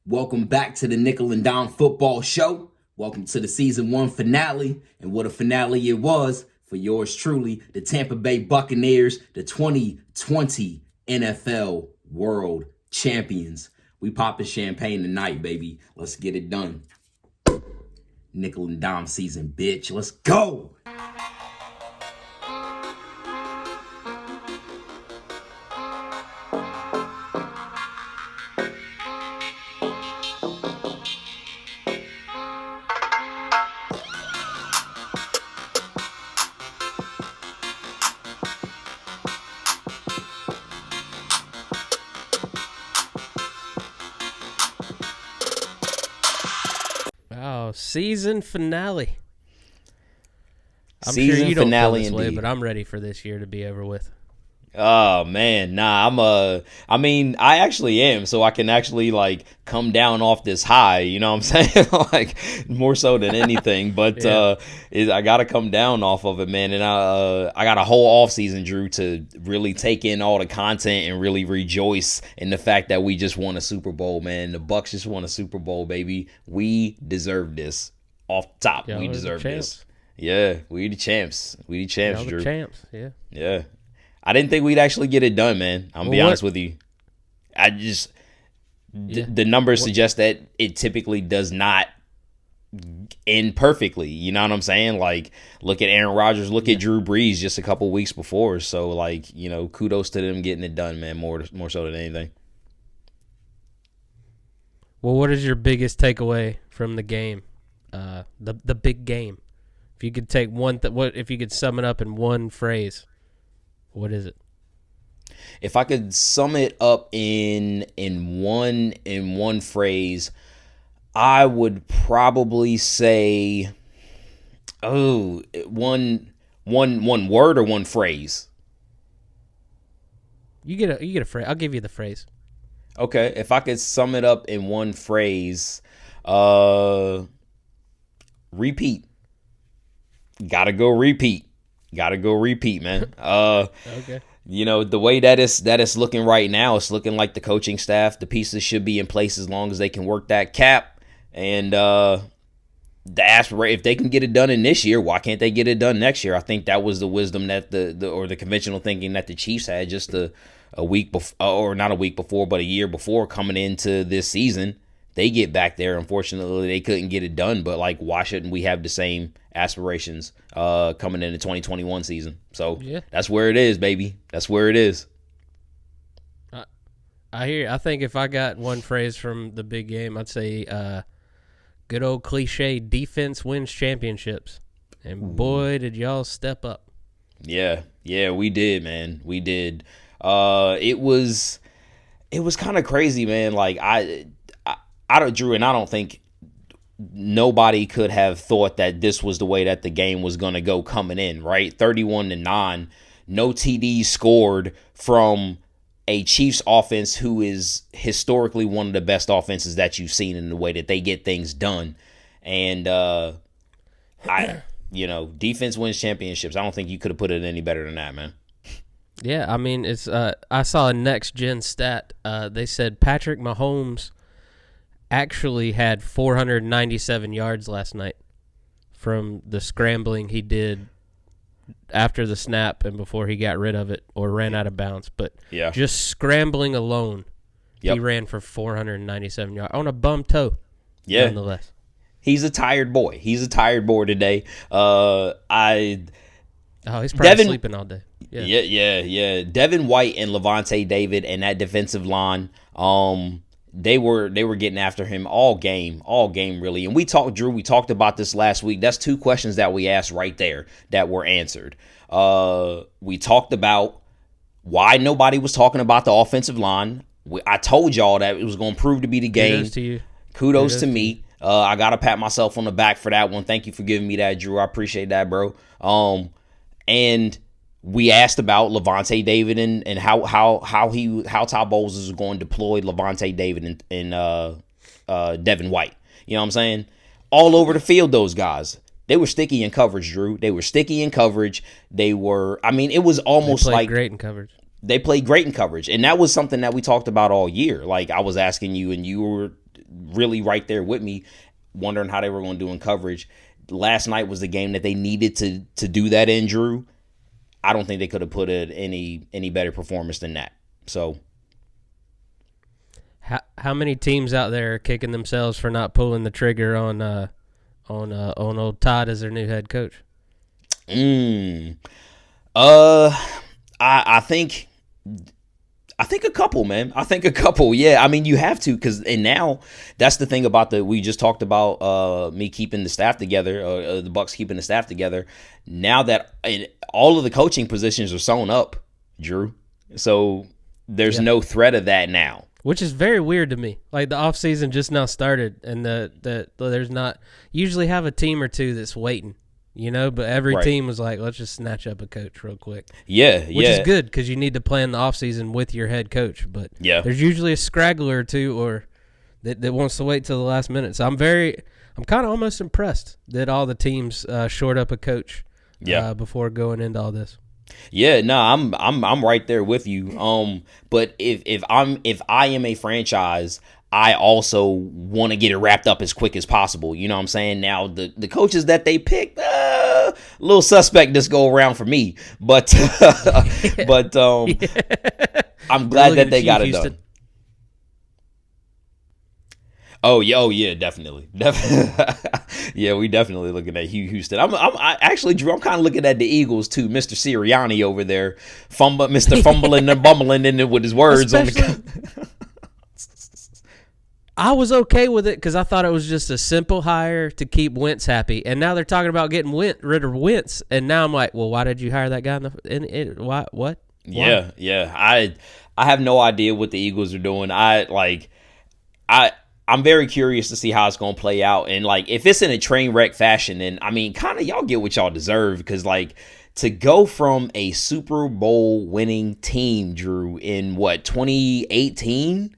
Welcome back to the Nickel and Dime Football Show. Welcome to the season 1 finale. And what a finale it was for yours truly, the Tampa Bay Buccaneers, the 2020 NFL World Champions. We popping champagne tonight, baby. Let's get it done. Nickel and Dime season, bitch. Let's go. Oh, season finale. I'm Season sure you don't finale feel this way, indeed. but I'm ready for this year to be over with. Oh man, nah, I actually am, so I can actually like come down off this high, you know what I'm saying? Like more so than anything, but Yeah. I got to come down off of it, man. And I got a whole off season, Drew, to really take in all the content and really rejoice in the fact that we just won a Super Bowl, man. The Bucs just won a Super Bowl, baby. We deserve this. Off the top, Y'all we are the deserve champs. this. Yeah, we the champs. We the champs, Y'all Drew. the champs, yeah. Yeah. I didn't think we'd actually get it done, man. I'm be honest with you. I just the numbers suggest that it typically does not end perfectly. You know what I'm saying? Like, look at Aaron Rodgers, look at Drew Brees just a couple weeks before. So, like, you know, kudos to them getting it done, man. More so than anything. Well, what is your biggest takeaway from the game? The big game. If you could take one, if you could sum it up in one phrase, what is it? If I could sum it up in one phrase, I would probably say, one word or one phrase. You get a phrase. I'll give you the phrase. Okay, if I could sum it up in one phrase, repeat. Gotta go repeat, man. Okay. You know, the way that it's looking right now, it's looking like the coaching staff, the pieces should be in place as long as they can work that cap. And if they can get it done in this year, why can't they get it done next year? I think that was the wisdom that the conventional thinking that the Chiefs had just a week before, or not a week before, but a year before coming into this season. They get back there. Unfortunately, they couldn't get it done. But, like, why shouldn't we have the same aspirations coming into 2021 season? So That's where it is, baby. That's where it is. I hear you. I think if I got one phrase from the big game, I'd say good old cliche, defense wins championships. And boy, did y'all step up. Yeah, we did, man. We did. It was kind of crazy, man. Like, I don't, Drew, and I don't think nobody could have thought that this was the way that the game was going to go coming in, right? 31-9, no TDs scored from a Chiefs offense who is historically one of the best offenses that you've seen in the way that they get things done. And defense wins championships. I don't think you could have put it any better than that, man. Yeah, I mean, it's. I saw a next gen stat. They said Patrick Mahomes actually had 497 yards last night from the scrambling he did after the snap and before he got rid of it or ran out of bounds. But just scrambling alone, he ran for 497 yards on a bum toe. Yeah, nonetheless. He's a tired boy. He's a tired boy today. He's probably sleeping all day. Yeah. Devin White and Lavonte David and that defensive line, they were getting after him all game really. And we talked about this last week. That's two questions that we asked right there that were answered. We talked about why nobody was talking about the offensive line. I told y'all that it was going to prove to be the game. Kudos to you. Kudos to me. I got to pat myself on the back for that one. Thank you for giving me that, Drew. I appreciate that, bro. And we asked about Lavonte David and how Todd Bowles is going to deploy Lavonte David and Devin White. You know what I'm saying? All over the field, those guys. They were sticky in coverage, Drew. They were sticky in coverage. It was almost like great in coverage. They played great in coverage. And that was something that we talked about all year. Like, I was asking you, and you were really right there with me, wondering how they were going to do in coverage. Last night was the game that they needed to do that in, Drew. I don't think they could have put in any better performance than that. So, how many teams out there are kicking themselves for not pulling the trigger on old Todd as their new head coach? I think a couple, man. I think a couple. Yeah, I mean, you have to, and now that's the thing about we just talked about me keeping the staff together, the Bucks keeping the staff together. Now that all of the coaching positions are sewn up, Drew, so there's no threat of that now. Which is very weird to me. Like, the offseason just now started, and there's not usually have a team or two that's waiting. But every team was like, let's just snatch up a coach real quick. Yeah, Which is good because you need to plan the offseason with your head coach. But there's usually a straggler or two or that wants to wait till the last minute. So I'm kind of almost impressed that all the teams shored up a coach before going into all this. Yeah, no, I'm right there with you. But if I am a franchise, I also want to get it wrapped up as quick as possible. You know what I'm saying? Now, the coaches that they picked, little suspect this go around for me. But I'm glad that they got it done. Oh yeah, definitely. Yeah, we definitely looking at Houston. I actually, Drew, I'm kind of looking at the Eagles too. Mr. Sirianni over there, Mr. Fumbling and bumbling in it with his words on the. I was okay with it because I thought it was just a simple hire to keep Wentz happy, and now they're talking about getting rid of Wentz, and now I'm like, well, why did you hire that guy? Why? What? Yeah. I have no idea what the Eagles are doing. I'm very curious to see how it's going to play out. And, if it's in a train wreck fashion, then, I mean, kind of y'all get what y'all deserve. Because, to go from a Super Bowl winning team, Drew, in, 2018?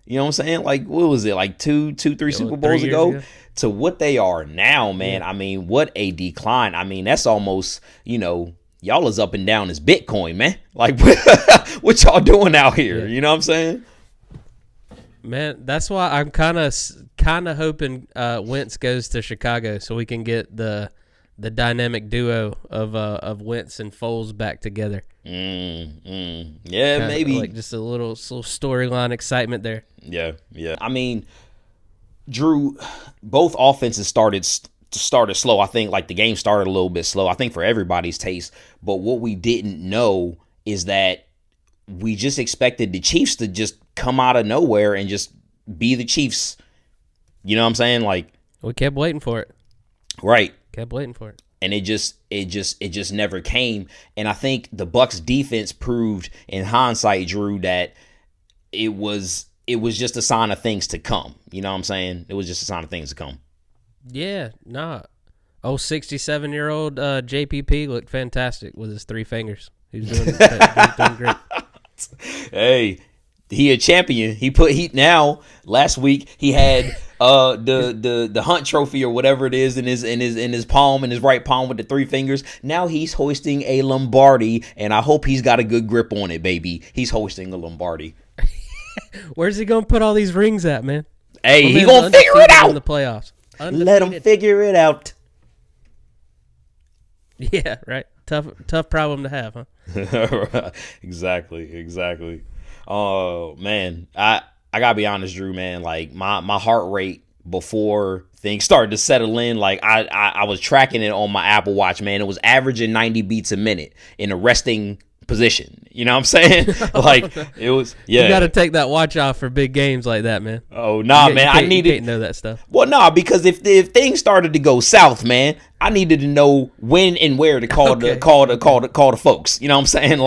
You know what I'm saying? What was it? Three Super Bowls ago? To what they are now, man. Yeah. I mean, what a decline. I mean, that's almost, y'all is up and down as Bitcoin, man. What y'all doing out here? You know what I'm saying? Man, that's why I'm kind of hoping Wentz goes to Chicago so we can get the dynamic duo of Wentz and Foles back together. Yeah, maybe just a little storyline excitement there. Yeah. I mean, Drew, both offenses started slow. I think the game started a little bit slow. I think for everybody's taste. But what we didn't know is that we just expected the Chiefs to just come out of nowhere and just be the Chiefs. You know what I'm saying? We kept waiting for it. Right. Kept waiting for it. And it just never came. And I think the Bucks defense proved in hindsight, Drew, that it was just a sign of things to come. You know what I'm saying? It was just a sign of things to come. Yeah, nah. 67-year-old JPP looked fantastic with his three fingers. He's doing great. Hey, he a champion. Now last week he had the Hunt Trophy or whatever it is in his palm, in his right palm with the three fingers. Now he's hoisting a Lombardi, and I hope he's got a good grip on it, baby. He's hoisting a Lombardi. Where's he gonna put all these rings at, man? Hey, he gonna figure it out in the playoffs. Undefeated. Let him figure it out. Yeah, right. Tough problem to have, huh? Exactly. Oh man, I gotta be honest, Drew, man. My heart rate before things started to settle in, I was tracking it on my Apple Watch, man. It was averaging 90 beats a minute in a resting position. You know what I'm saying? It was. Yeah. You got to take that watch off for big games like that, man. Oh nah, man. I needed to know that stuff. Well, nah, because if things started to go south, man, I needed to know when and where to call the folks. You know what I'm saying?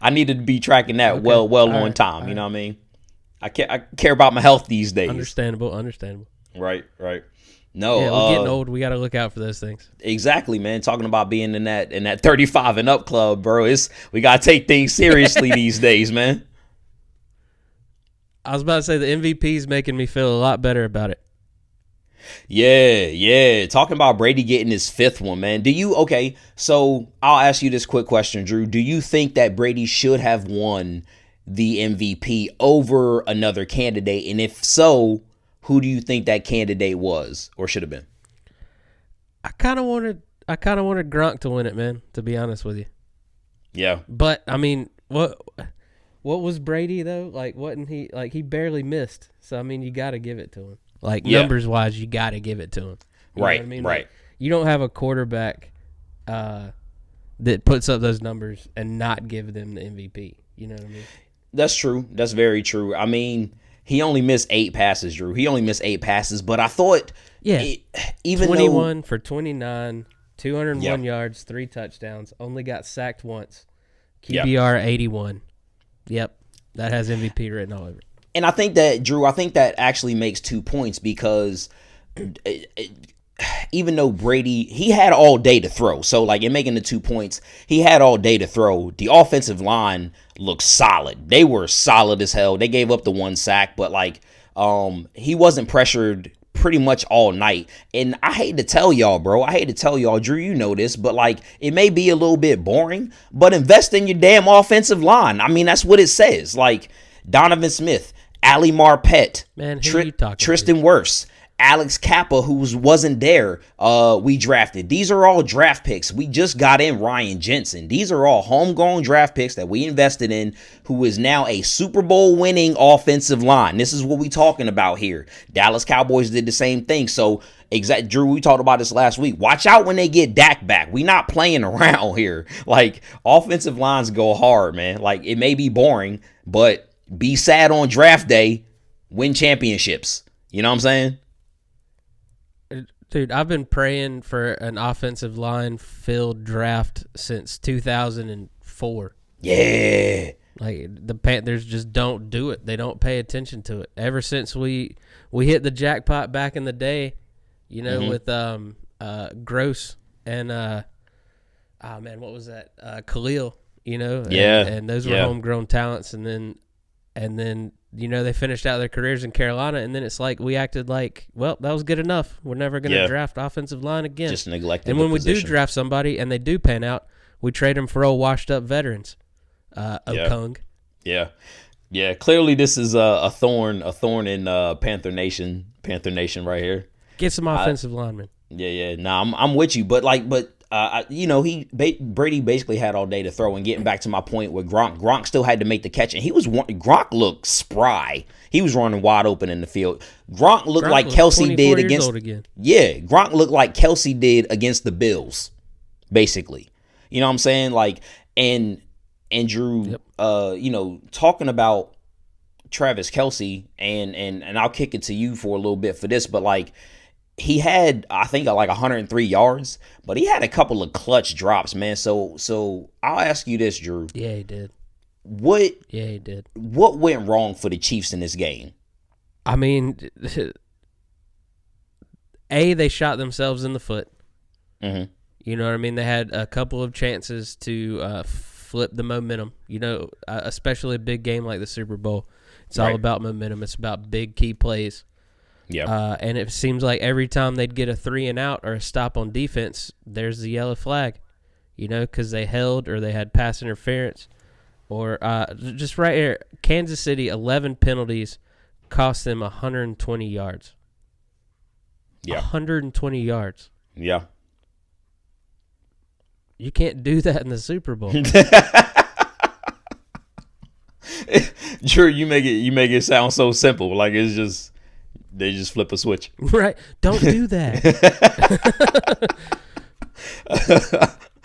I needed to be tracking that well on time. You know what I mean? I care about my health these days. Understandable. Right. No, yeah, we're getting old. We got to look out for those things. Exactly, man. Talking about being in that 35 and up club, bro. We gotta take things seriously these days, man. I was about to say the MVP is making me feel a lot better about it. Yeah. Talking about Brady getting his fifth one, man. So I'll ask you this quick question, Drew. Do you think that Brady should have won the MVP over another candidate? And if so, who do you think that candidate was or should have been? I kind of wanted Gronk to win it, man, to be honest with you. Yeah. But I mean, what was Brady though? Like, wasn't he like he barely missed? So I mean, you got to give it to him. Like numbers wise, you got to give it to him. You right. know what I mean? Right. Like, you don't have a quarterback that puts up those numbers and not give them the MVP. You know what I mean? That's true. That's very true. I mean, he only missed 8 passes, Drew. He only missed 8 passes, but I thought, even 21 for 29, 201 Yep. yards, 3 touchdowns, only got sacked once, QBR 81. Yep, that has MVP written all over it. And I think that, Drew, actually makes 2 points because even though Brady, he had all day to throw. So, like, in making the 2 points, he had all day to throw. The offensive line looked solid. They were solid as hell. They gave up the 1 sack, but, like, he wasn't pressured pretty much all night. And I hate to tell y'all, bro. Drew, you know this, but, like, it may be a little bit boring, but invest in your damn offensive line. I mean, that's what it says. Like, Donovan Smith, Ali Marpet, Man, who you talking Tristan to? Wirfs, Alex Kappa, who wasn't there, we drafted. These are all draft picks. We just got in Ryan Jensen. These are all homegrown draft picks that we invested in, who is now a Super Bowl winning offensive line. This is what we talking about here. Dallas Cowboys did the same thing. So, Drew, we talked about this last week. Watch out when they get Dak back. We not playing around here. Like, offensive lines go hard, man. Like, it may be boring, but be sad on draft day, win championships. You know what I'm saying? Dude, I've been praying for an offensive line filled draft since 2004. Yeah. Like, the Panthers just don't do it. They don't pay attention to it. Ever since we hit the jackpot back in the day, you know, with Gross and what was that? Khalil, you know? And those were homegrown talents, and then you know, they finished out their careers in Carolina, and then it's like we acted like, well, that was good enough. We're never going to draft offensive line again. Just neglected. And when we do draft somebody and they do pan out, we trade them for old washed-up veterans. Okung. Yeah. Clearly, this is a thorn in Panther Nation right here. Get some offensive linemen. Yeah. Nah, I'm with you, but you know, Brady basically had all day to throw. And getting back to my point with Gronk still had to make the catch, and Gronk looked spry. He was running wide open in the field. Gronk looked like Kelsey did against. Yeah, Gronk looked like Kelsey did against the Bills, basically. You know what I'm saying? Like, and Drew, you know, talking about Travis Kelce, and I'll kick it to you for a little bit for this, but like, he had, I think, like 103 yards, but he had a couple of clutch drops, man. So I'll ask you this, Drew. Yeah, he did. Yeah, he did. What went wrong for the Chiefs in this game? I mean, they shot themselves in the foot. Mm-hmm. You know what I mean? They had a couple of chances to flip the momentum, you know, especially a big game like the Super Bowl. It's all about momentum. It's about big key plays. Yeah. And it seems like every time they'd get a 3 and out or a stop on defense, there's the yellow flag, you know, because they held or they had pass interference. Or just right here, Kansas City, 11 penalties cost them 120 yards. Yeah. 120 yards. Yeah. You can't do that in the Super Bowl. Drew, you make it sound so simple. Like it's just they just flip a switch. Right. Don't do that.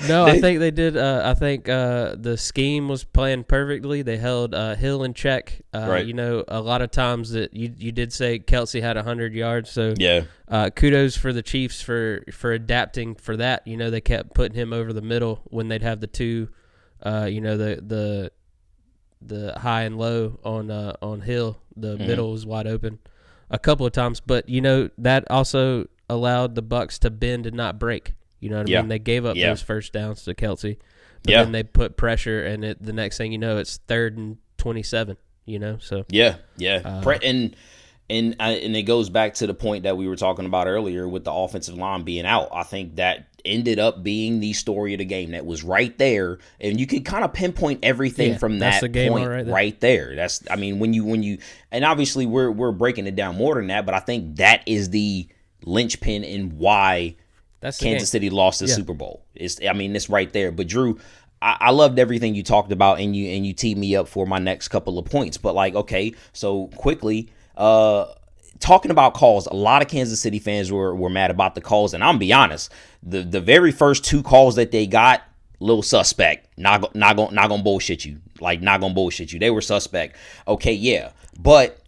No, I think they did. I think the scheme was playing perfectly. They held Hill in check. You know, a lot of times that you did say Kelsey had 100 yards. So kudos for the Chiefs for adapting for that. You know, they kept putting him over the middle when they'd have the two. You know, the high and low on Hill. The middle was wide open a couple of times, but you know that also allowed the Bucs to bend and not break. You know what I mean? They gave up those first downs to Kelsey, but then they put pressure, and the next thing you know, it's 3rd and 27. You know, so and And it goes back to the point that we were talking about earlier with the offensive line being out. I think that ended up being the story of the game. That was right there, and you could kind of pinpoint everything from that point right there. That's, I mean, when you, and obviously we're breaking it down more than that, but I think that is the linchpin in why Kansas City lost the Super Bowl. It's right there. But Drew, I loved everything you talked about, and you teed me up for my next couple of points. But like, okay, so quickly. Talking about calls, a lot of Kansas City fans were mad about the calls, and I'm be honest, the very first 2 calls that they got, little suspect. Not gonna bullshit you. Like, not gonna bullshit you. They were suspect. Okay, yeah, but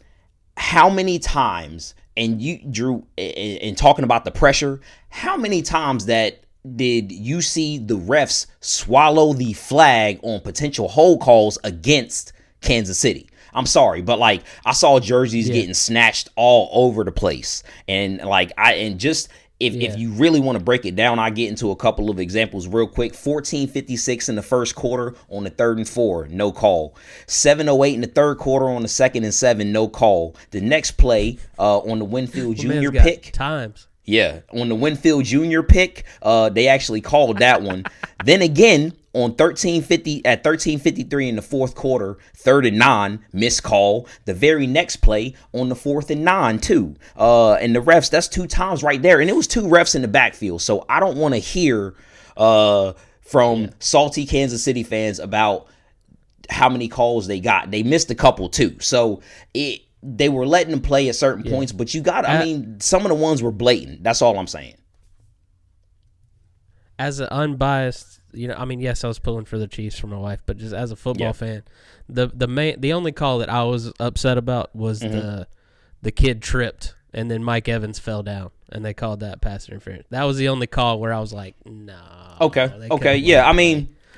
how many times? And you, Drew, in talking about the pressure, how many times that did you see the refs swallow the flag on potential hold calls against Kansas City? I'm sorry, but like, I saw jerseys getting snatched all over the place. And like, if you really want to break it down, I get into a couple of examples real quick. 14:56 in the first quarter on the 3rd and 4, no call. 7:08 in the third quarter on the 2nd and 7, no call. The next play on the Winfield Jr. pick. Times. Yeah, on the Winfield Jr. pick, they actually called that one. Then again, on 13:53 in the fourth quarter, 3rd and 9, missed call. The very next play on the 4th and 9 too. And the refs, that's 2 times right there. And it was 2 refs in the backfield. So I don't want to hear from salty Kansas City fans about how many calls they got. They missed a couple too. So they were letting them play at certain points, but you got, some of the ones were blatant. That's all I'm saying. As an unbiased, yes, I was pulling for the Chiefs for my wife, but just as a football fan, the only call that I was upset about was the kid tripped and then Mike Evans fell down and they called that pass interference. That was the only call where I was like, nah. Okay, yeah,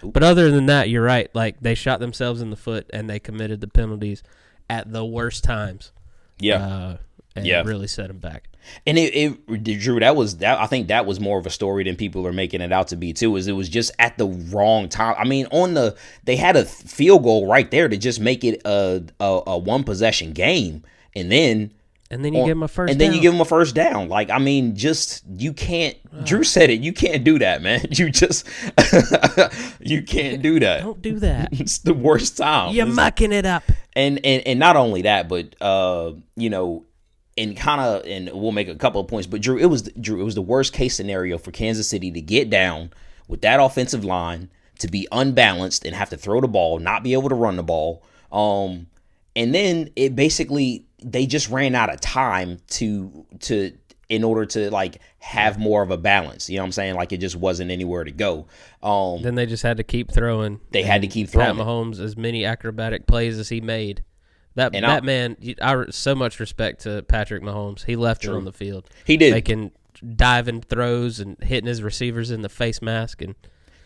but other than that, you're right. Like, they shot themselves in the foot and they committed the penalties at the worst times. Yeah. And really set them back. And Drew, I think that was more of a story than people are making it out to be too. It was just at the wrong time. I mean, they had a field goal right there to just make it a 1 possession game, and then you give them a first. And then you give them a first down. Like, you can't. Drew said it. You can't do that, man. You just you can't do that. Don't do that. It's the worst time. You're mucking it up. And not only that, but and we'll make a couple of points, but Drew, it was the worst case scenario for Kansas City to get down with that offensive line, to be unbalanced and have to throw the ball, not be able to run the ball. And then it basically, they just ran out of time in order to like have more of a balance. You know what I'm saying? Like, it just wasn't anywhere to go. Then they just had to keep throwing. They had to keep throwing. Pat Mahomes, as many acrobatic plays as he made. That man, I so much respect to Patrick Mahomes. He left it on the field. He did. Making diving throws and hitting his receivers in the face mask. And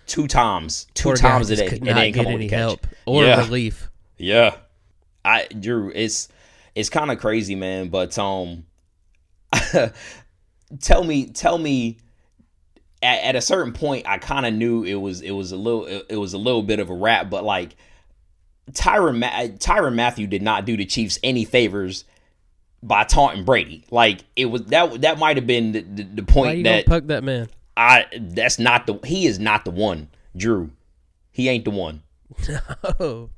2 times a day. Could not get any help or relief. Yeah. Drew, it's kind of crazy, man. But tell me. At a certain point, I kind of knew it was a little bit of a wrap, but like, Tyrann Mathieu did not do the Chiefs any favors by taunting Brady. Like, it was that might have been the point. Why you that gonna poke that man? He is not the one, Drew. He ain't the one.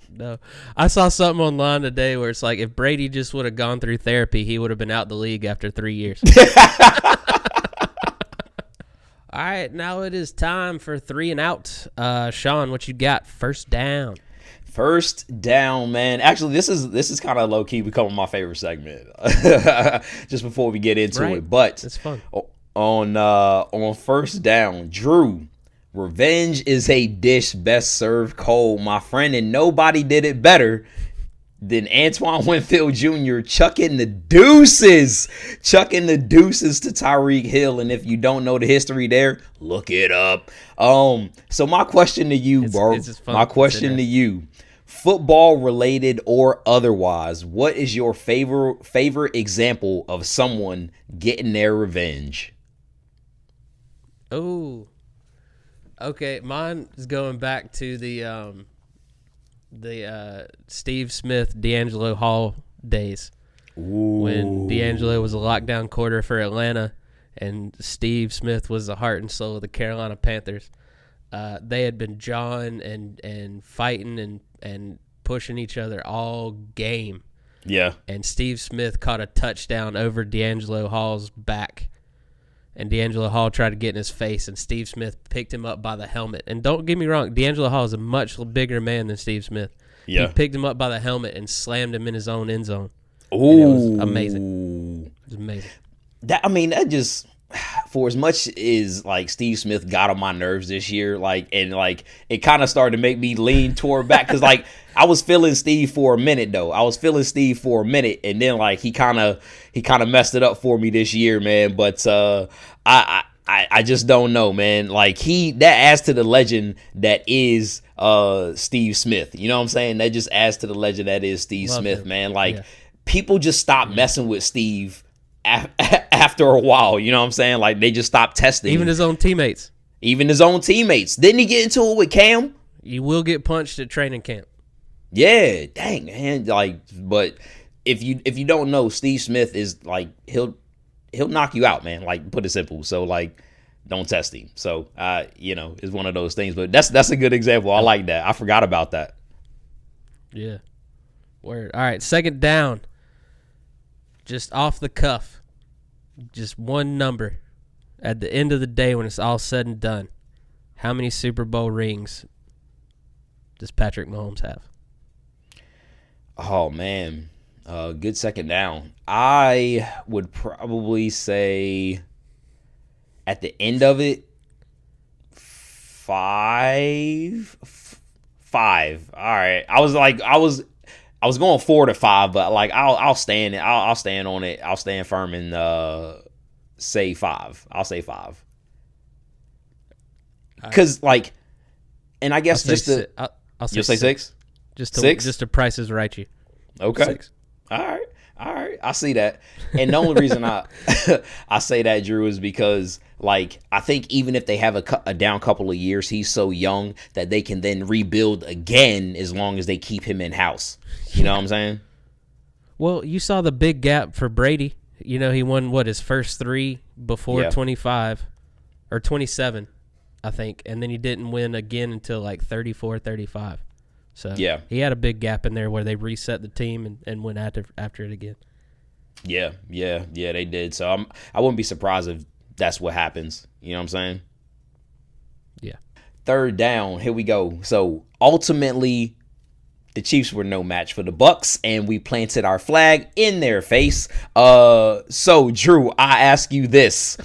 No. I saw something online today where it's like, if Brady just would have gone through therapy, he would have been out the league after 3 years. All right, now it is time for 3 and out. Sean, what you got? First down. First down, man. Actually, this is kind of low key becoming my favorite segment. Just before we get into it, but it's fun. On first down, Drew, revenge is a dish best served cold, my friend, and nobody did it better than Antoine Winfield Jr. chucking the deuces to Tyreek Hill. And if you don't know the history there, look it up. So my question to you, bro, my question to you, football related or otherwise, what is your favorite example of someone getting their revenge? Oh, okay. Mine is going back to the Steve Smith, D'Angelo Hall days. when D'Angelo was a lockdown quarter for Atlanta and Steve Smith was the heart and soul of the Carolina Panthers. They had been jawing and fighting and pushing each other all game. Yeah. And Steve Smith caught a touchdown over D'Angelo Hall's back. And D'Angelo Hall tried to get in his face, and Steve Smith picked him up by the helmet. And don't get me wrong, D'Angelo Hall is a much bigger man than Steve Smith. Yeah. He picked him up by the helmet and slammed him in his own end zone. Ooh. And it was amazing. It was amazing. That just, for as much as like Steve Smith got on my nerves this year, it kind of started to make me lean toward back because like I was feeling Steve for a minute though. And then like he kind of messed it up for me this year, man. But I just don't know, man. Like that adds to the legend that is Steve Smith. You know what I'm saying? That just adds to the legend that is Steve Smith, man. Like people just stopped messing with Steve after a while. You know what I'm saying? Like they just stopped testing. Even his own teammates. Didn't he get into it with Cam? You will get punched at training camp. Yeah, dang, man. Like, but if you don't know, Steve Smith is like he'll knock you out, man. Like, put it simple. So like, don't test him. So it's one of those things. But that's a good example. I like that. I forgot about that. Yeah. Word. All right, second down. Just off the cuff. Just one number. At the end of the day, when it's all said and done, how many Super Bowl rings does Patrick Mahomes have? Oh, man. Good second down. I would probably say at the end of it, 5. All right. I was going 4 to 5, but like I'll stand on it. I'll stand firm and say 5. I'll say 5. Because like, and I guess I'll say you'll say 6. Just 6? Just to Price is Right you. Okay. 6. All right. I see that. And the only reason I say that, Drew, is because like I think even if they have a down couple of years, he's so young that they can then rebuild again as long as they keep him in house. You know what I'm saying? Well, you saw the big gap for Brady. You know, he won his first 3 before 25 or 27, I think, and then he didn't win again until like 34, 35. So he had a big gap in there where they reset the team and went after it again. Yeah, they did. So I wouldn't be surprised if that's what happens. You know what I'm saying? Yeah. Third down, here we go. So ultimately, the Chiefs were no match for the Bucs, and we planted our flag in their face. So Drew, I ask you this: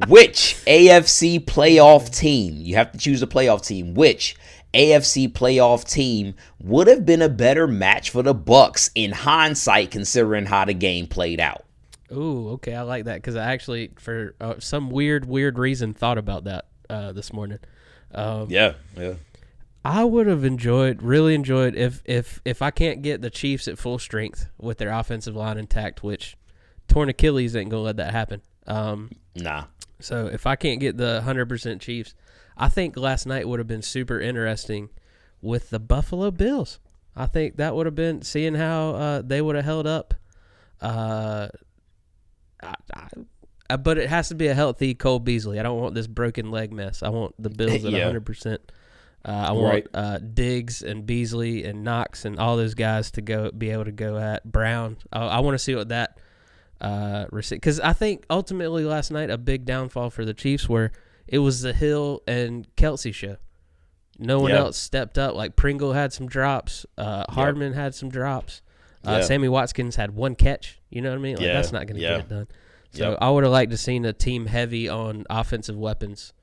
which AFC playoff team? You have to choose a playoff team. Which AFC playoff team would have been a better match for the Bucs in hindsight, considering how the game played out? Ooh, okay, I like that because I actually, for some weird reason, thought about that this morning. Yeah. I would have really enjoyed if I can't get the Chiefs at full strength with their offensive line intact, which torn Achilles ain't gonna let that happen. Nah. So if I can't get the 100% Chiefs, I think last night would have been super interesting with the Buffalo Bills. I think that would have been seeing how they would have held up. But it has to be a healthy Cole Beasley. I don't want this broken leg mess. I want the Bills at 100%. I want Diggs and Beasley and Knox and all those guys to be able to go at Brown. I want to see what that because I think ultimately last night a big downfall for the Chiefs where it was the Hill and Kelsey show. No one else stepped up. Like Pringle had some drops. Hardman had some drops. Sammy Watkins had one catch. You know what I mean? Like that's not going to get it done. So I would have liked to seen a team heavy on offensive weapons.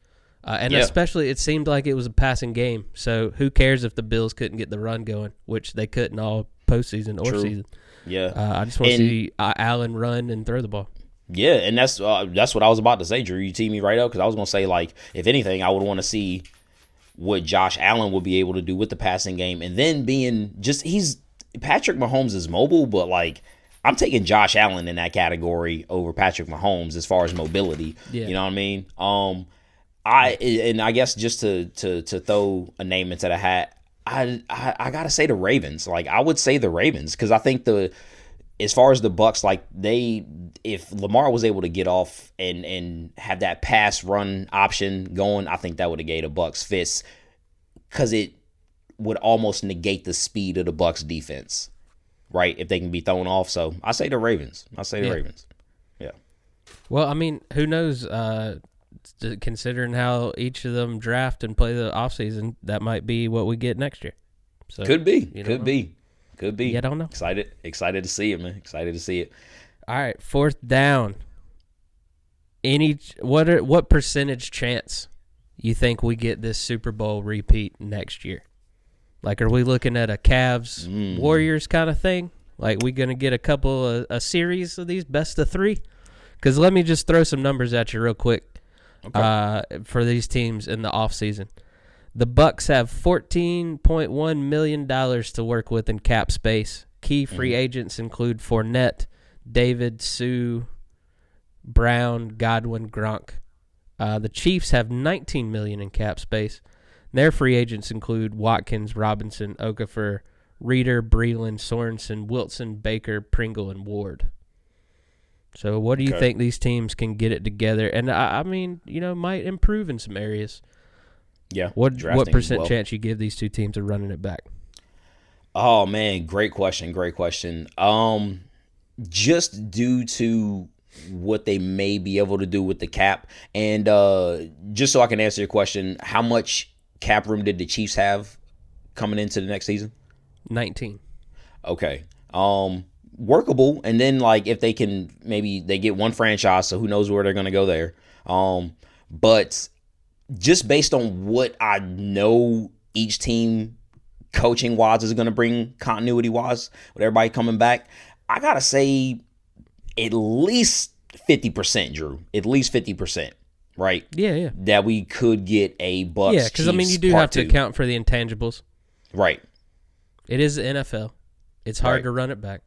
Especially it seemed like it was a passing game. So who cares if the Bills couldn't get the run going, which they couldn't all postseason or season. Yeah. I just want to see Allen run and throw the ball. Yeah, and that's what I was about to say, Drew. You teed me right up because I was going to say, like, if anything, I would want to see what Josh Allen would be able to do with the passing game. And then Patrick Mahomes is mobile, but, like, I'm taking Josh Allen in that category over Patrick Mahomes as far as mobility. Yeah. You know what I mean? I guess just to throw a name into the hat, I gotta say the Ravens. Like I would say the Ravens because I think as far as the Bucks, like if Lamar was able to get off and have that pass run option going, I think that would have gave the Bucks fits, because it would almost negate the speed of the Bucks defense, right? If they can be thrown off. So I say the Ravens. Yeah. Well, I mean, who knows? Considering how each of them draft and play the offseason, that might be what we get next year. So Could be. Yeah, I don't know. Excited to see it, man. Excited to see it. All right, 4th down. What percentage chance you think we get this Super Bowl repeat next year? Like, are we looking at a Cavs Warriors kind of thing? Like, we gonna get a series of these best of 3? Because let me just throw some numbers at you real quick. Okay. For these teams in the offseason. The Bucks have $14.1 million to work with in cap space. Key free agents include Fournette, David, Sue, Brown, Godwin, Gronk. The Chiefs have $19 million in cap space. Their free agents include Watkins, Robinson, Okafor, Reeder, Breeland, Sorensen, Wilson, Baker, Pringle, and Ward. So what do you think these teams can get it together? And I mean, might improve in some areas. Yeah. What percent chance you give these two teams of running it back? Oh man, great question. Just due to what they may be able to do with the cap, and just so I can answer your question, how much cap room did the Chiefs have coming into the next season? 19. Okay. Workable, and then like if they can, maybe they get one franchise, so who knows where they're going to go there. But just based on what I know each team coaching wise is going to bring continuity wise with everybody coming back, I got to say at least 50%, Drew. At least 50%, right? Yeah. That we could get a Bucks. Yeah, because I mean, you do have to account for the intangibles. Right. It is the NFL. It's hard to run it back.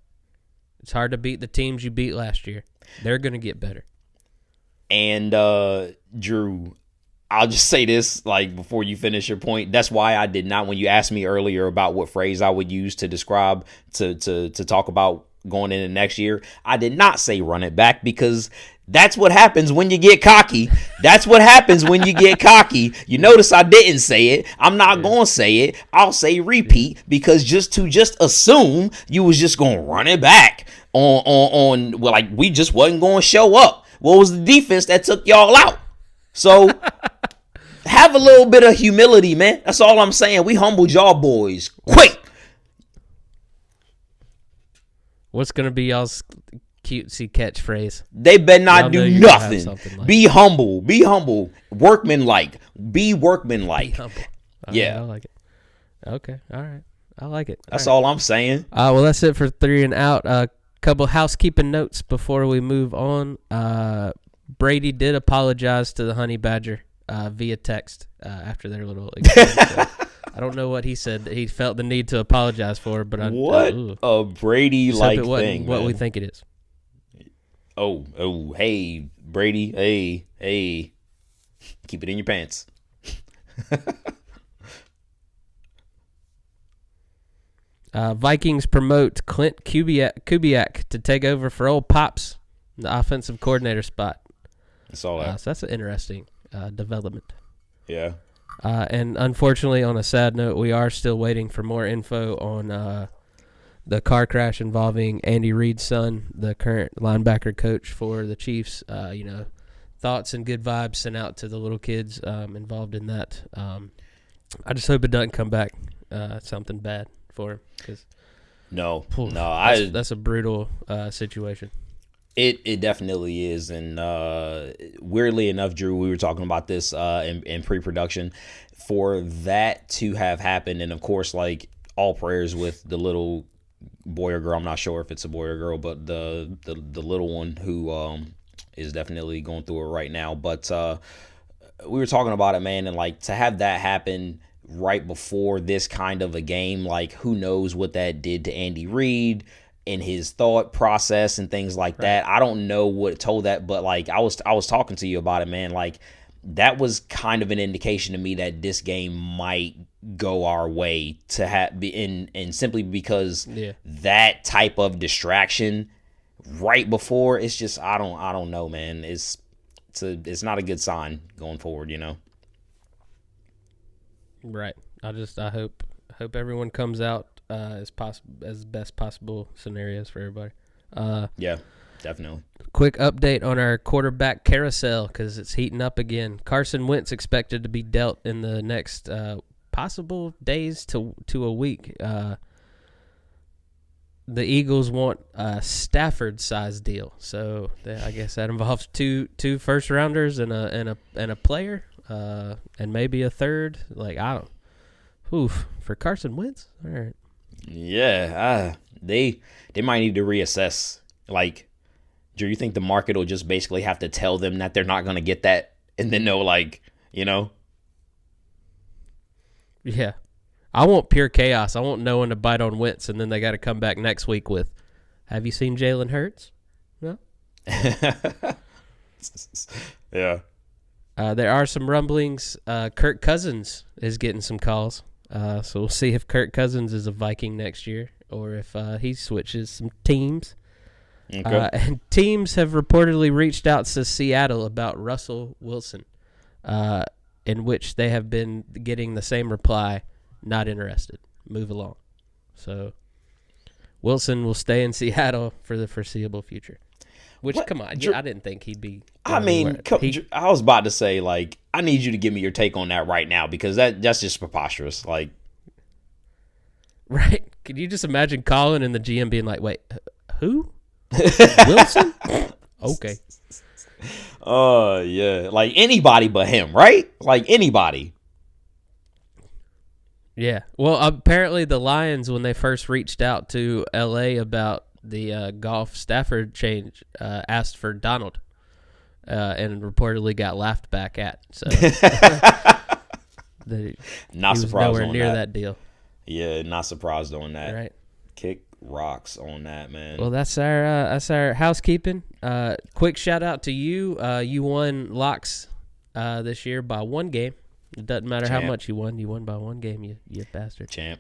It's hard to beat the teams you beat last year. They're going to get better. And, Drew, I'll just say this, like, before you finish your point. That's why I did not, when you asked me earlier about what phrase I would use to describe, to talk about going into next year, I did not say run it back, because that's what happens when you get cocky. That's what happens when you get cocky. You notice I didn't say it. I'm not going to say it. I'll say repeat, because just assume you was just going to run it back on well, like we just wasn't going to show up. What was the defense that took y'all out? So have a little bit of humility, man. That's all I'm saying. We humbled y'all boys quick. What's going to be y'all's cutesy catchphrase? They better not do nothing. Like be humble. Be humble. Workmanlike. Be workmanlike. Yeah. I like it. Okay. All right. I like it. That's all I'm saying. Well, that's it for 3 and Out. Couple housekeeping notes before we move on. Brady did apologize to the Honey Badger via text after their little exchange. So I don't know what he said that he felt the need to apologize for, but what a Brady-like thing, what man. we think it is. Oh, hey, Brady, hey, keep it in your pants. Vikings promote Clint Kubiak to take over for old Pops, the offensive coordinator spot. That's all that. So that's an interesting development. Yeah. And unfortunately, on a sad note, we are still waiting for more info on the car crash involving Andy Reid's son, the current linebacker coach for the Chiefs. Thoughts and good vibes sent out to the little kids involved in that. I just hope it doesn't come back something bad for him. That's a brutal situation. It definitely is, and weirdly enough, Drew, we were talking about this in pre-production. For that to have happened, and of course, like all prayers with the little boy or girl. I'm not sure if it's a boy or girl, but the little one who is definitely going through it right now. But we were talking about it, man, and like to have that happen right before this kind of a game, like who knows what that did to Andy Reid and his thought process and things like that. I don't know what told that, but like I was talking to you about it, man. Like that was kind of an indication to me that this game might go our way to have be in, and simply because Yeah. that type of distraction right before, it's just I don't know, man. It's not a good sign going forward, you know. Right. I hope everyone comes out as best possible scenarios for everybody. Yeah, definitely. Quick update on our quarterback carousel because it's heating up again. Carson Wentz expected to be dealt in the next possible days to a week. The Eagles want a Stafford-sized deal, so I guess that involves two first rounders and a player, and maybe a third. Like I don't. Oof, for Carson Wentz. All right. Yeah, they might need to reassess. Like, do you think the market will just basically have to tell them that they're not going to get that, and then they'll like, you know? Yeah. I want pure chaos. I want no one to bite on Wentz, and then they got to come back next week with, have you seen Jalen Hurts? No. Yeah. There are some rumblings. Kirk Cousins is getting some calls. So we'll see if Kirk Cousins is a Viking next year or if he switches some teams. Okay. And teams have reportedly reached out to Seattle about Russell Wilson, in which they have been getting the same reply, not interested. Move along. So Wilson will stay in Seattle for the foreseeable future. Which, What? come on, I didn't think he'd be. I mean, I was about to say, like, I need you to give me your take on that right now because that's just preposterous. Like, right? Can you just imagine Colin and the GM being like, "Wait, who? Wilson? Okay." Yeah, like anybody but him, right? Like anybody. Yeah. Well, apparently the Lions, when they first reached out to LA about the Goff Stafford change, asked for Donald, and reportedly got laughed back at. So Not he was surprised nowhere on near that. that deal. Yeah, not surprised on that. Right. Kick rocks on that, man. Well, that's our housekeeping. Quick shout out to you. You won locks this year by one game. It doesn't matter how Champ. much you won. You won by one game, you bastard. Champ.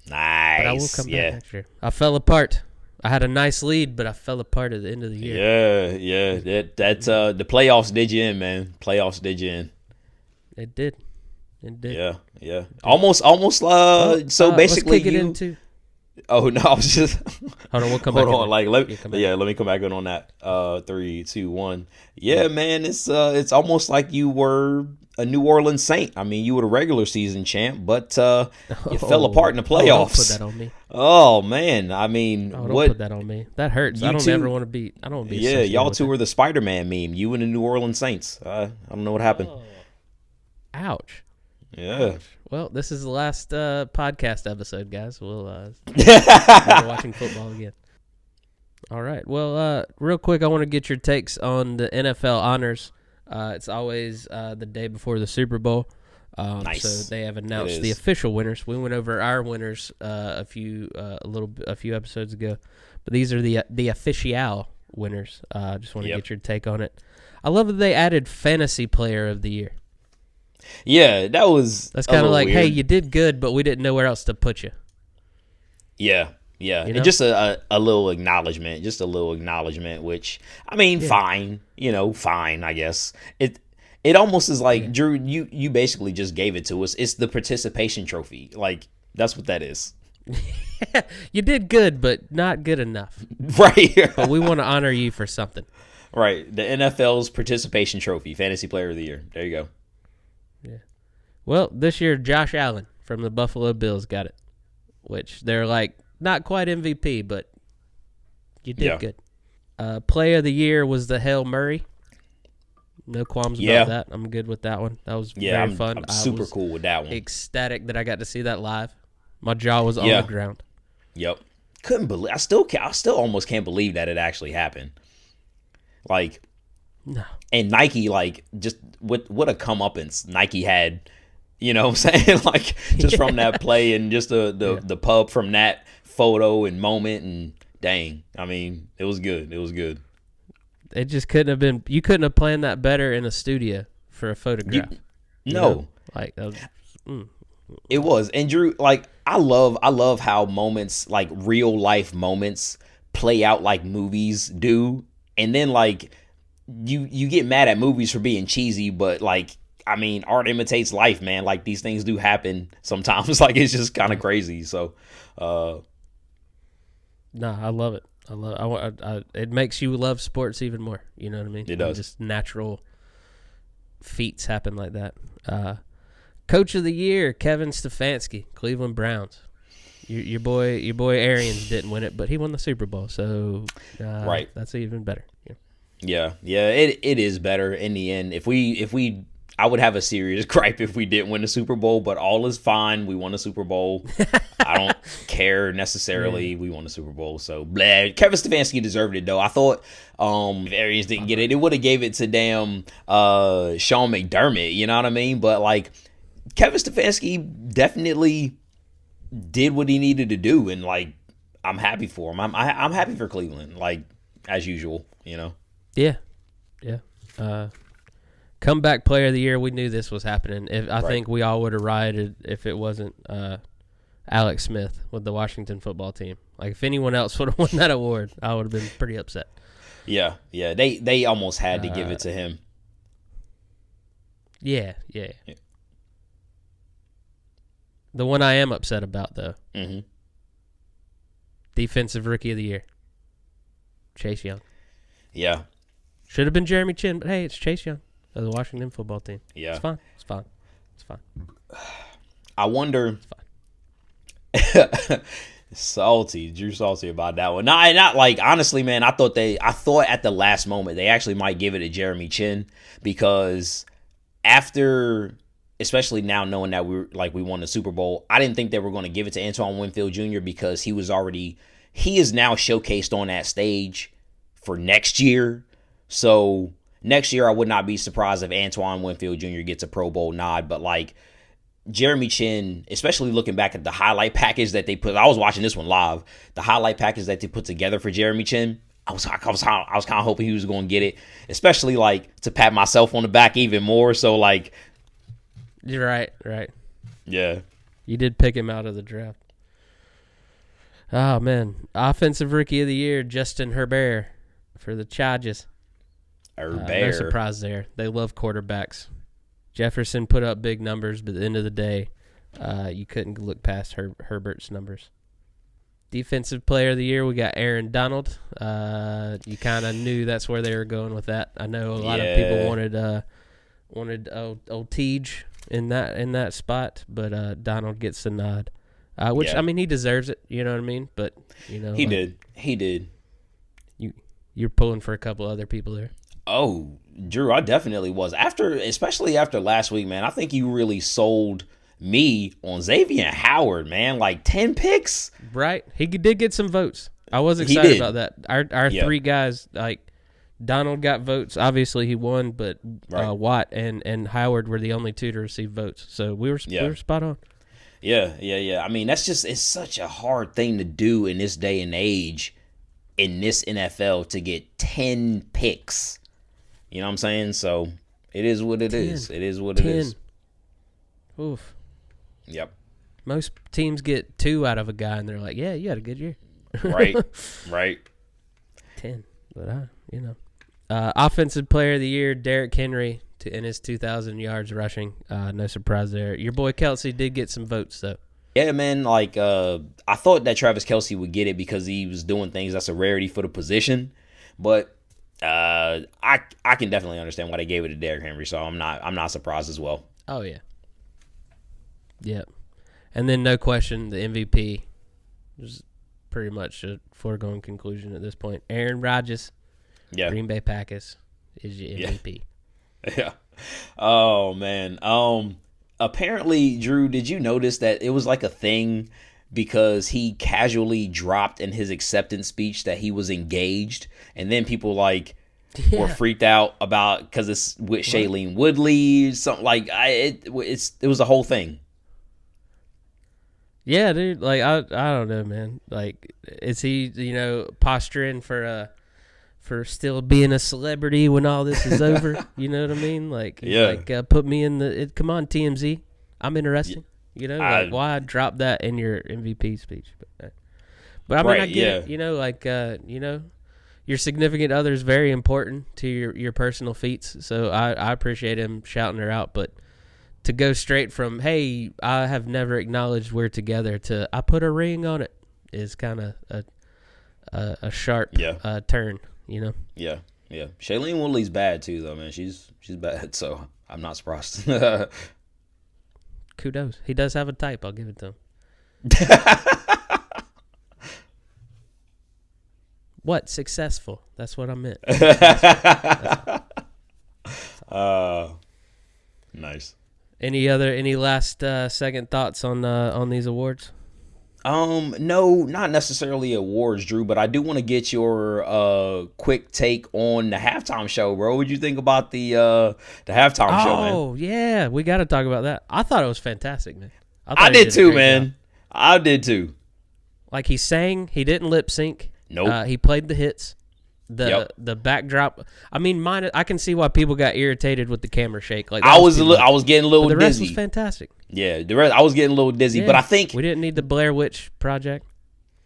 Nice. But I will come yeah. back next year. I fell apart. I had a nice lead, but I fell apart at the end of the year. Yeah. That's the playoffs did you in, man. Playoffs did you in. It did. Yeah. Almost so basically let's kick it you into. Oh no, I was just Hold on, we'll come back. hold on, like let me me come back in on that. 3, 2, 1. Yeah, man, it's almost like you were a New Orleans Saint. I mean, you were the regular season champ, but you fell apart in the playoffs. Don't put that on me. Oh man, I mean, Don't what? put that on me. That hurts. You I don't two- ever want to be. I don't want to be. Yeah, associated y'all with two that. were the Spider-Man meme. You and the New Orleans Saints. I don't know what happened. Ouch. Yeah. Well, this is the last podcast episode, guys. We'll never watching football again. All right. Well, real quick, I want to get your takes on the NFL honors. It's always the day before the Super Bowl. Nice. So they have announced It the is. official winners. We went over our winners a few episodes ago, but these are the official winners. Just want to Yep. get your take on it. I love that they added Fantasy Player of the Year. Yeah, that was. That's a kind of little like, weird. hey, you did good, but we didn't know where else to put you. Yeah. You And know? just a little acknowledgement, which, I mean, fine, fine, I guess. It almost is like, Drew, you basically just gave it to us. It's the participation trophy. Like, that's what that is. You did good, but not good enough. Right. But we want to honor you for something. Right. The NFL's participation trophy, Fantasy Player of the Year. There you go. Well, this year, Josh Allen from the Buffalo Bills got it, which they're like, not quite MVP, but you did good. Play of the year was the Hail Murray. No qualms about that. I'm good with that one. That was very fun. I'm super cool with that one. Ecstatic that I got to see that live. My jaw was on the ground. Yep. Couldn't believe. I still almost can't believe that it actually happened. Like, no. And Nike, like, just what a comeuppance Nike had. You know what I'm saying? Like, just from that play and just the pub from that photo and moment, and dang, I mean, it was good. It was good. It just couldn't have been. You couldn't have planned that better in a studio for a photograph. No. Like that was, It was. And Drew, like, I love how moments, like real life moments, play out like movies do. And then like you get mad at movies for being cheesy, but like, I mean, art imitates life, man. Like, these things do happen sometimes. Like, it's just kind of crazy. So No, I love it. It makes you love sports even more. You know what I mean? It does. Just natural feats happen like that. Coach of the year, Kevin Stefanski, Cleveland Browns. Your boy Arians didn't win it, but he won the Super Bowl, so right. That's even better. Yeah. It is better in the end. If we I would have a serious gripe if we didn't win the Super Bowl, but all is fine. We won the Super Bowl. I don't care necessarily. Yeah. We won the Super Bowl, so blah. Kevin Stefanski deserved it though. I thought if Arians didn't get it, it would have gave it to damn Sean McDermott. You know what I mean? But like, Kevin Stefanski definitely did what he needed to do, and like, I'm happy for him. I'm happy for Cleveland, like, as usual. You know? Yeah. Comeback player of the year. We knew this was happening. I think we all would have rioted if it wasn't Alex Smith with the Washington football team. Like, if anyone else would have won that award, I would have been pretty upset. Yeah. They almost had to give it to him. Yeah. The one I am upset about, though, Defensive Rookie of the Year, Chase Young. Yeah. Should have been Jeremy Chin, but hey, it's Chase Young of the Washington football team. Yeah. It's fine. I wonder. It's fine. Drew salty about that one. Not like, honestly, man, I thought at the last moment they actually might give it to Jeremy Chin, because after, especially now knowing that we won the Super Bowl, I didn't think they were going to give it to Antoine Winfield Jr. because he is now showcased on that stage for next year. So next year I would not be surprised if Antoine Winfield Jr. gets a Pro Bowl nod, but like, Jeremy Chin, especially looking back at the highlight package that they put, I was watching this one live, the highlight package that they put together for Jeremy Chin, I was kind of hoping he was going to get it, especially like to pat myself on the back even more. So like, you're right. Yeah. You did pick him out of the draft. Oh man, Offensive Rookie of the Year, Justin Herbert for the Chargers. No surprise there. They love quarterbacks. Jefferson put up big numbers, but at the end of the day, you couldn't look past Herbert's numbers. Defensive Player of the Year, we got Aaron Donald. You kind of knew that's where they were going with that. I know a lot of people wanted old Tej in that spot, but Donald gets the nod. Which I mean, he deserves it. You know what I mean? But you know, he did. You're pulling for a couple other people there. Oh, Drew, I definitely was. Especially after last week, man. I think you really sold me on Xavier Howard, man. Like 10 picks. Right. He did get some votes. I was excited about that. Our three guys, like Donald got votes. Obviously, he won, but Watt and Howard were the only two to receive votes. So we were spot on. Yeah. I mean, it's such a hard thing to do in this day and age, in this NFL, to get 10 picks. You know what I'm saying? So it is what it is. It is what it is. Oof. Yep. Most teams get 2 out of a guy, and they're like, "Yeah, you had a good year." Right. 10, but Offensive Player of the Year, Derrick Henry in his 2,000 yards rushing. No surprise there. Your boy Kelsey did get some votes though. Yeah, man. Like I thought that Travis Kelce would get it because he was doing things that's a rarity for the position, but I can definitely understand why they gave it to Derrick Henry. So I'm not surprised as well. Oh yeah. Yep. And then no question, the MVP was pretty much a foregone conclusion at this point. Aaron Rodgers, Green Bay Packers, is your MVP. Yeah. Oh man. Apparently, Drew, did you notice that it was like a thing because he casually dropped in his acceptance speech that he was engaged, and then people were freaked out about because it's with Shailene Woodley, something like it was a whole thing. Yeah, dude. Like I don't know, man. Like, is he posturing for still being a celebrity when all this is over? You know what I mean? Like, put me in the. Come on, TMZ. I'm interested. You know, like why drop that in your MVP speech? But I mean, I get it. You know, like you know, your significant other is very important to your personal feats. So I appreciate him shouting her out. But to go straight from "Hey, I have never acknowledged we're together" to "I put a ring on it" is kind of a sharp turn. You know. Yeah. Yeah. Shailene Woodley's bad too, though, man. She's bad. So I'm not surprised. Kudos. He does have a type. I'll give it to him. What? Successful. That's what I meant. Nice. Any last second thoughts on these awards? No, not necessarily awards, Drew, but I do want to get your quick take on the halftime show, bro. What did you think about the halftime show, man? Oh, yeah, we got to talk about that. I thought it was fantastic, man. I did too, man. Job. I did too. Like he sang, he didn't lip sync. Nope. He played the hits. The backdrop. I mean, I can see why people got irritated with the camera shake. Like I was getting a little dizzy. The rest was fantastic. fantastic. Yeah, the rest I was getting a little dizzy, but I think we didn't need the Blair Witch Project.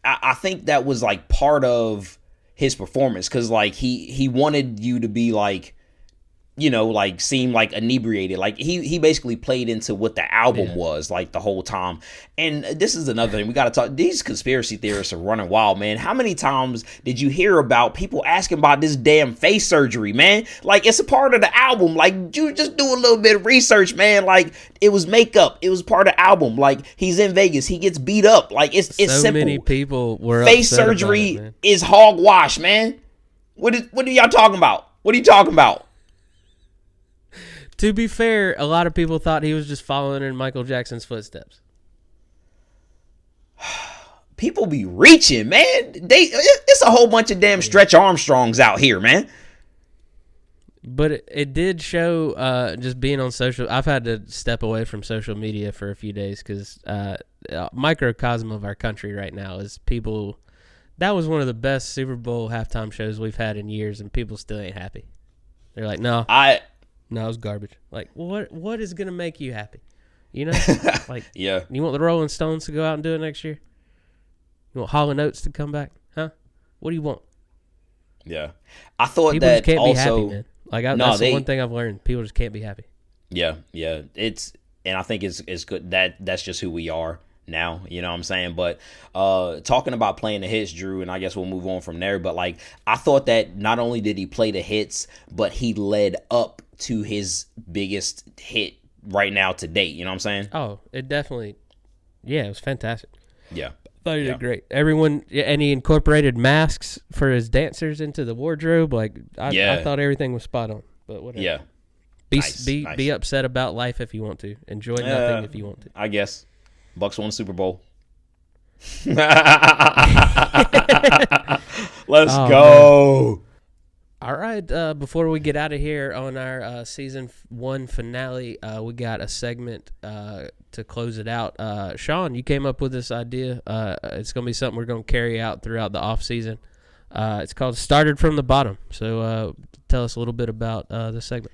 I think that was like part of his performance because like he wanted you to be like, you know, like seem like inebriated. Like he basically played into what the album was like the whole time. And this is another thing we got to talk. These conspiracy theorists are running wild, man. How many times did you hear about people asking about this damn face surgery, man? Like it's a part of the album. Like you just do a little bit of research, man. Like it was makeup. It was part of the album. Like he's in Vegas. He gets beat up. Like it's so simple. Many people were face surgery is hogwash, man. What are y'all talking about? What are you talking about? To be fair, a lot of people thought he was just following in Michael Jackson's footsteps. People be reaching, man. It's a whole bunch of damn Stretch Armstrongs out here, man. But it did show just being on social. I've had to step away from social media for a few days because microcosm of our country right now is people. That was one of the best Super Bowl halftime shows we've had in years, and people still ain't happy. They're like, no, it's garbage. Like, what is gonna make you happy? You know, like, yeah. You want the Rolling Stones to go out and do it next year? You want Hall & Oates to come back? Huh? What do you want? Yeah, I thought people that just can't also. Be happy, man. Like, that's the one thing I've learned. People just can't be happy. Yeah. And I think it's good that's just who we are now. You know what I'm saying? But talking about playing the hits, Drew, and I guess we'll move on from there. But like, I thought that not only did he play the hits, but he led up to his biggest hit right now to date. You know what I'm saying? Oh, it definitely. Yeah, it was fantastic. Yeah. I thought he did great. Everyone, and he incorporated masks for his dancers into the wardrobe. Like, I thought everything was spot on. But whatever. Yeah. Be upset about life if you want to. Enjoy nothing if you want to. I guess. Bucks won the Super Bowl. Let's go. Man. All right. Before we get out of here on our season 1 finale, we got a segment to close it out. Sean, you came up with this idea. It's going to be something we're going to carry out throughout the off season. It's called Started from the Bottom. So tell us a little bit about this segment.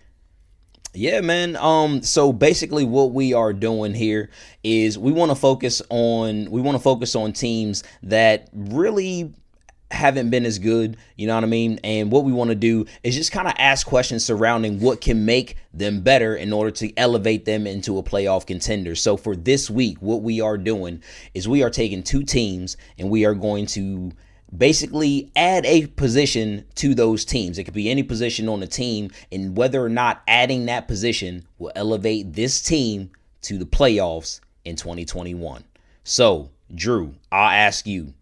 Yeah, man. So basically what we are doing here is we want to focus on teams that really haven't been as good, you know what I mean? And what we want to do is just kind of ask questions surrounding what can make them better in order to elevate them into a playoff contender. So for this week, what we are doing is we are taking 2 teams and we are going to basically add a position to those teams. It could be any position on the team, and whether or not adding that position will elevate this team to the playoffs in 2021. So, Drew, I'll ask you,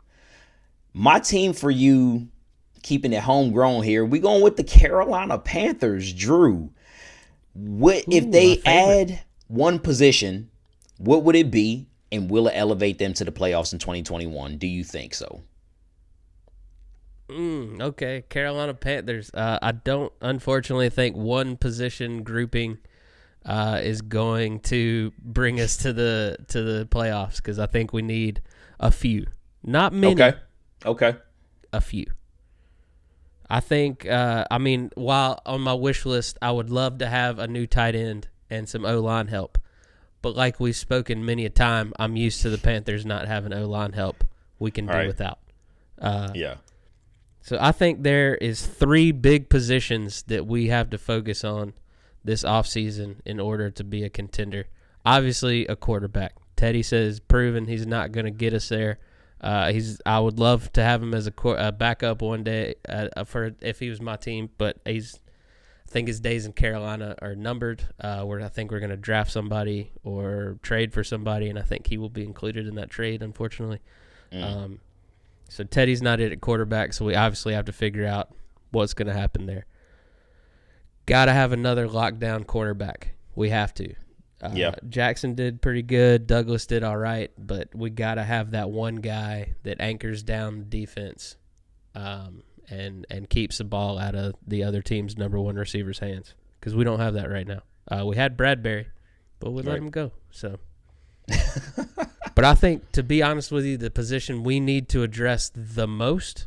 my team for you, keeping it homegrown here, we going with the Carolina Panthers, Drew. If they add one position, what would it be, and will it elevate them to the playoffs in 2021? Do you think so? Okay, Carolina Panthers. I don't, unfortunately, think one position grouping is going to bring us to the playoffs, because I think we need a few, not many. Okay. A few. I think. While on my wish list, I would love to have a new tight end and some O-line help, But like we've spoken many a time, I'm used to the Panthers not having O-line help. We can do without. Yeah. So I think there is 3 big positions that we have to focus on this offseason in order to be a contender. Obviously, a quarterback. Teddy says proven he's not going to get us there. I would love to have him as a backup one day for if he was my team, but I think his days in Carolina are numbered. Where I think we're going to draft somebody or trade for somebody, and I think he will be included in that trade, unfortunately. So Teddy's not it at quarterback, so we obviously have to figure out what's going to happen there. Got to have another lockdown cornerback. We have to. Jackson did pretty good. Douglas did all right, but we got to have that one guy that anchors down the defense and keeps the ball out of the other team's number 1 receiver's hands, because we don't have that right now. We had Bradbury, but we let him go. So, but I think, to be honest with you, the position we need to address the most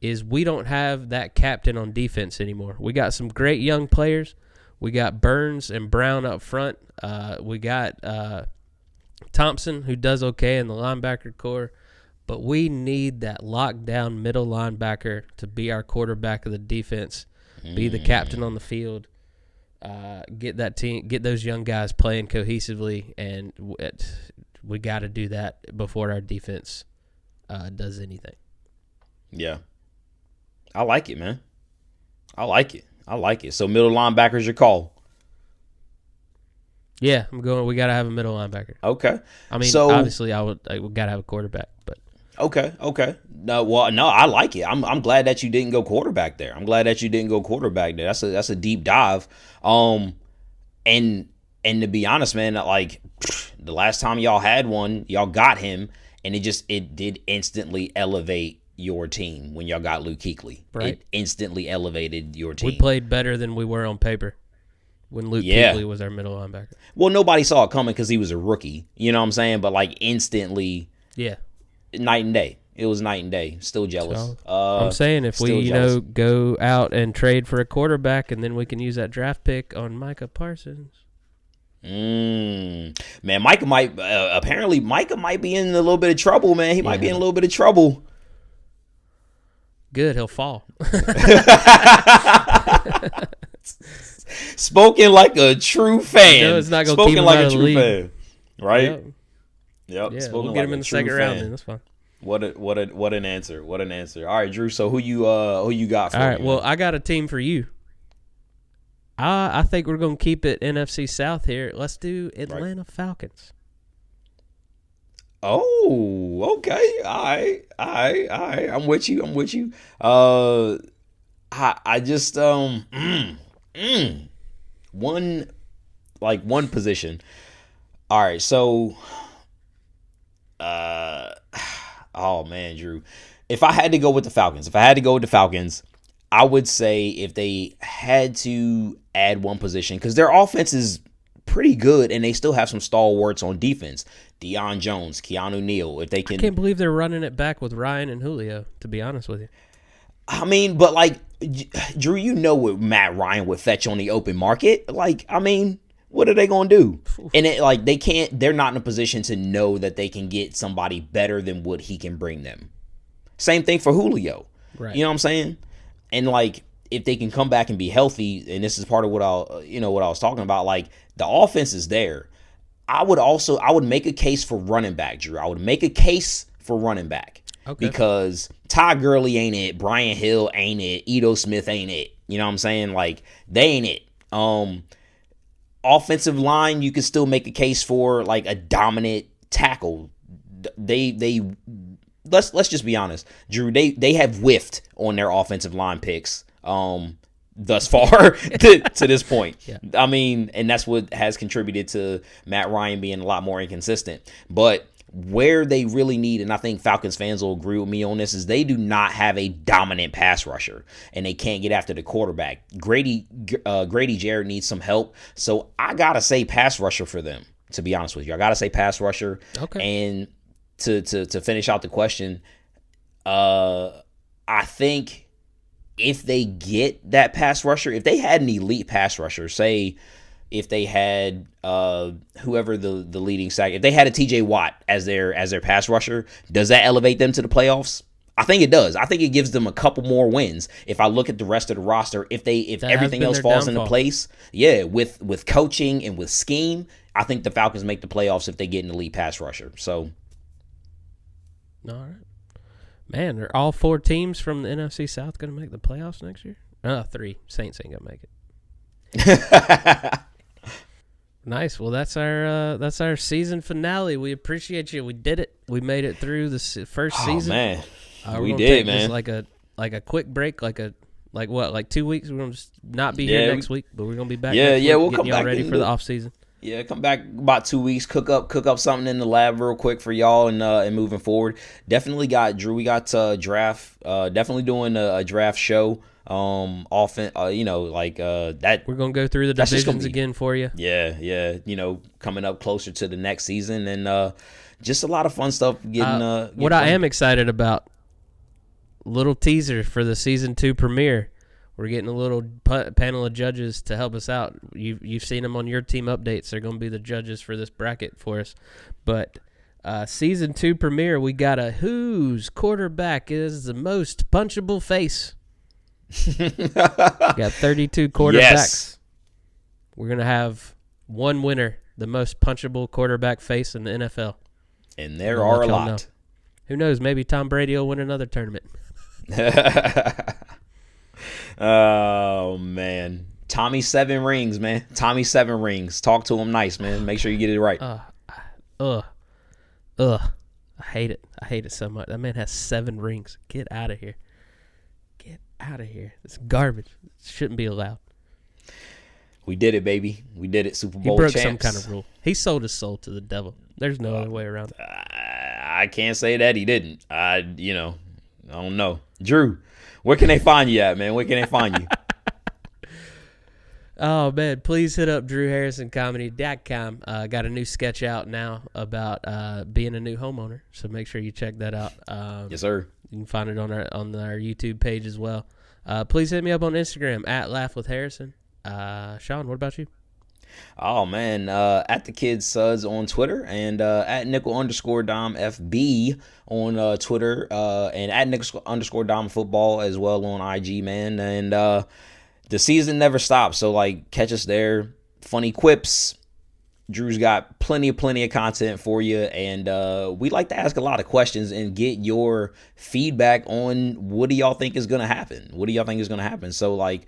is we don't have that captain on defense anymore. We got some great young players. We got Burns and Brown up front. We got Thompson, who does okay in the linebacker core. But we need that lockdown middle linebacker to be our quarterback of the defense, be the captain on the field, get that team, get those young guys playing cohesively, and we got to do that before our defense does anything. Yeah. I like it, man. I like it. So middle linebacker's your call. Yeah, I'm going. We got to have a middle linebacker. Okay. I mean, obviously, I got to have a quarterback, but okay. No, I like it. I'm glad that you didn't go quarterback there. That's a deep dive. And to be honest, man, like the last time y'all had one, y'all got him, and it did instantly elevate your team when y'all got Luke Kuechly. Right. It instantly elevated your team. We played better than we were on paper when Luke Kuechly was our middle linebacker. Well, nobody saw it coming because he was a rookie. You know what I'm saying? But like instantly, night and day. It was night and day. Still jealous. So, I'm saying if we, go out and trade for a quarterback, and then we can use that draft pick on Micah Parsons. Man, Micah might be in a little bit of trouble, man. He might be in a little bit of trouble. Good, he'll fall. Spoken like a true fan. It's not going to keep him out of the league. Fan. Right? Yep. Yeah, we'll get him in the second round, then. That's fine. What an answer. All right, Drew, so who you got for me? All right, well, I got a team for you. I think we're going to keep it NFC South here. Let's do Atlanta Falcons. Oh, okay. All right. I'm with you. I just one position. All right, so oh man, Drew. If I had to go with the Falcons, I would say if they had to add one position, because their offense is pretty good and they still have some stalwarts on defense. Deion Jones, Keanu Neal, if they can. I can't believe they're running it back with Ryan and Julio, to be honest with you. I mean, but like, Drew, you know what Matt Ryan would fetch on the open market. Like, I mean, what are they going to do? And they're not in a position to know that they can get somebody better than what he can bring them. Same thing for Julio. Right. You know what I'm saying? And like, if they can come back and be healthy, and this is part of what I was talking about, like the offense is there. I would make a case for running back, Drew. I would make a case for running back. Okay. Because Ty Gurley ain't it, Brian Hill ain't it, Ito Smith ain't it. You know what I'm saying? Like, they ain't it. Offensive line, you can still make a case for like a dominant tackle. Let's just be honest, Drew. They have whiffed on their offensive line picks thus far to this point. Yeah. I mean, and that's what has contributed to Matt Ryan being a lot more inconsistent. But where they really need, and I think Falcons fans will agree with me on this, is they do not have a dominant pass rusher, and they can't get after the quarterback. Grady Jarrett needs some help, so I gotta say pass rusher for them. To be honest with you, I gotta say pass rusher. Okay. And to finish out the question, I think if they get that pass rusher, if they had an elite pass rusher, say if they had whoever the leading sack, if they had a TJ Watt as their pass rusher, does that elevate them to the playoffs? I think it does. I think it gives them a couple more wins. If I look at the rest of the roster, if everything else falls into place, with coaching and with scheme, I think the Falcons make the playoffs if they get an elite pass rusher. So, all right, man, are all 4 teams from the NFC South going to make the playoffs next year? 3. Saints ain't going to make it. Nice. Well, that's our season finale. We appreciate you. We did it. We made it through the first season. Man. We did, man. Like a quick break, like 2 weeks. We're gonna just not be here next week, but we're gonna be back. We'll come back ready for the off season. Yeah, come back about 2 weeks. Cook up something in the lab real quick for y'all, and moving forward. Definitely got Drew. We got draft. Definitely doing a draft show. Often, that. We're gonna go through the divisions again for you. Yeah. Coming up closer to the next season, and just a lot of fun stuff. Getting I am excited about. Little teaser for the season 2 premiere. We're getting a little panel of judges to help us out. You've seen them on your team updates. They're going to be the judges for this bracket for us. But season 2 premiere, we got a whose quarterback is the most punchable face. Got 32 quarterbacks. Yes. We're going to have one winner, the most punchable quarterback face in the NFL. And there are a lot. Know. Who knows? Maybe Tom Brady will win another tournament. Oh, man. Tommy 7 rings, man. Tommy 7 rings. Talk to him nice, man. Make sure you get it right. I hate it. I hate it so much. That man has 7 rings. Get out of here. Get out of here. It's garbage. It shouldn't be allowed. We did it, baby. We did it. Super Bowl champs. He broke some kind of rule. He sold his soul to the devil. There's no other way around it. I can't say that he didn't. I don't know. Drew, where can they find you at, man? Where can they find you? Oh, man, please hit up DrewHarrisonComedy.com. Got a new sketch out now about being a new homeowner, so make sure you check that out. Yes, sir. You can find it on our YouTube page as well. Please hit me up on Instagram at LaughWithHarrison. Sean, what about you? Oh, man, at the Kid Suds on Twitter, and at nickel_Dom FB on Twitter, and at nickel_Dom Football as well on IG, man. And the season never stops, so catch us there. Funny quips. Drew's got plenty of content for you, and we like to ask a lot of questions and get your feedback on what do y'all think is going to happen. So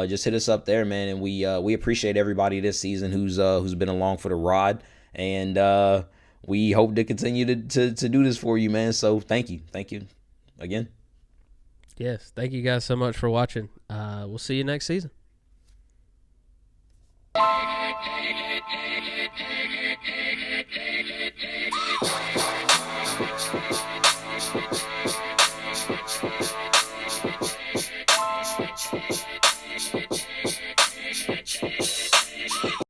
just hit us up there, man, and we appreciate everybody this season who's been along for the ride, and we hope to continue to do this for you, man. So thank you again. Yes, thank you guys so much for watching. We'll see you next season.